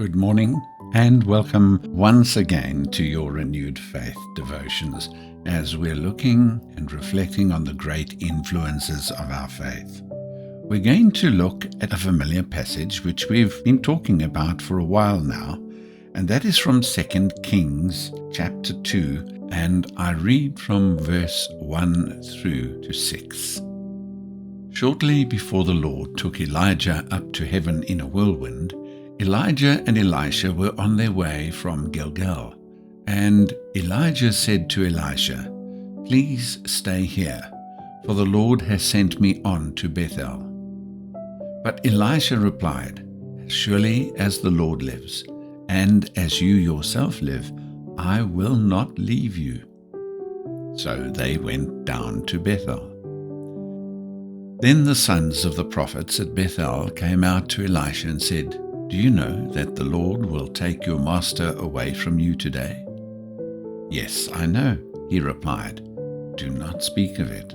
Good morning and welcome once again to your Renewed Faith devotions as we're looking and reflecting on the great influences of our faith. We're going to look at a familiar passage which we've been talking about for a while now, and that is from 2 Kings chapter 2, and I read from verse 1 through to 6. Shortly before the Lord took Elijah up to heaven in a whirlwind, Elijah and Elisha were on their way from Gilgal, and Elijah said to Elisha, "Please stay here, for the Lord has sent me on to Bethel." But Elisha replied, "As surely as the Lord lives, and as you yourself live, I will not leave you." So they went down to Bethel. Then the sons of the prophets at Bethel came out to Elisha and said, "Do you know that the Lord will take your master away from you today?" "Yes, I know," he replied. "Do not speak of it."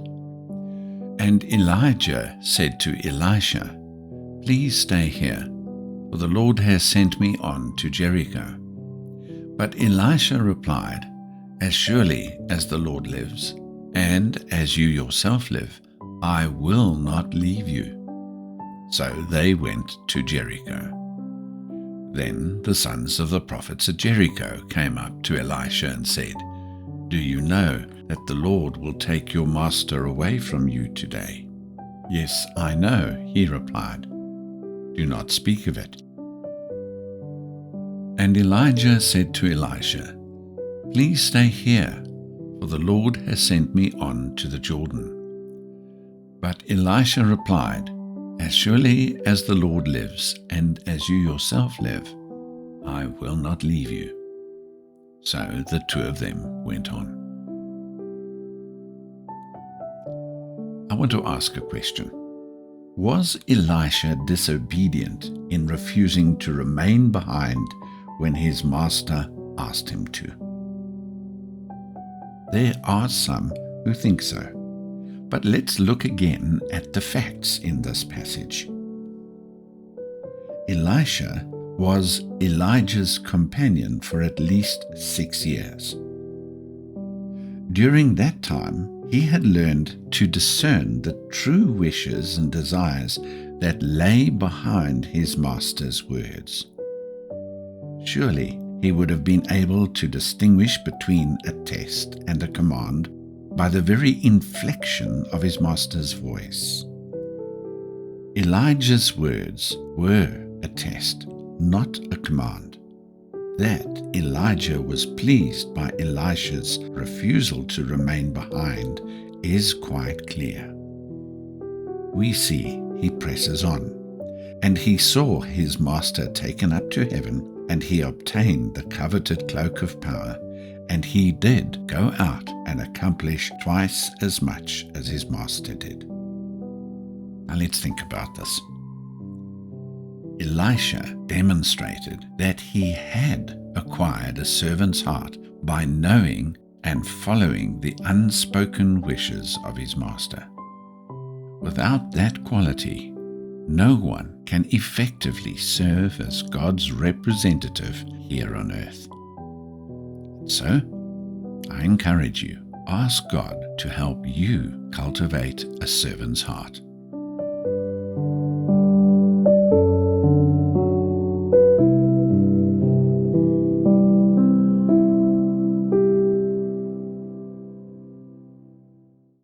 And Elijah said to Elisha, "Please stay here, for the Lord has sent me on to Jericho." But Elisha replied, "As surely as the Lord lives, and as you yourself live, I will not leave you." So they went to Jericho. Then the sons of the prophets at Jericho came up to Elisha and said, "Do you know that the Lord will take your master away from you today?" "Yes, I know," he replied. "Do not speak of it." And Elijah said to Elisha, "Please stay here, for the Lord has sent me on to the Jordan." But Elisha replied, "As surely as the Lord lives, and as you yourself live, I will not leave you." So the two of them went on. I want to ask a question. Was Elisha disobedient in refusing to remain behind when his master asked him to? There are some who think so. But let's look again at the facts in this passage. Elisha was Elijah's companion for at least 6 years. During that time, he had learned to discern the true wishes and desires that lay behind his master's words. Surely he would have been able to distinguish between a test and a command by the very inflection of his master's voice. Elijah's words were a test, not a command. That Elijah was pleased by Elisha's refusal to remain behind is quite clear. We see he presses on, and he saw his master taken up to heaven, and he obtained the coveted cloak of power, and he did go out and accomplish twice as much as his master did. Now let's think about this. Elisha demonstrated that he had acquired a servant's heart by knowing and following the unspoken wishes of his master. Without that quality, no one can effectively serve as God's representative here on earth. So, I encourage you, ask God to help you cultivate a servant's heart.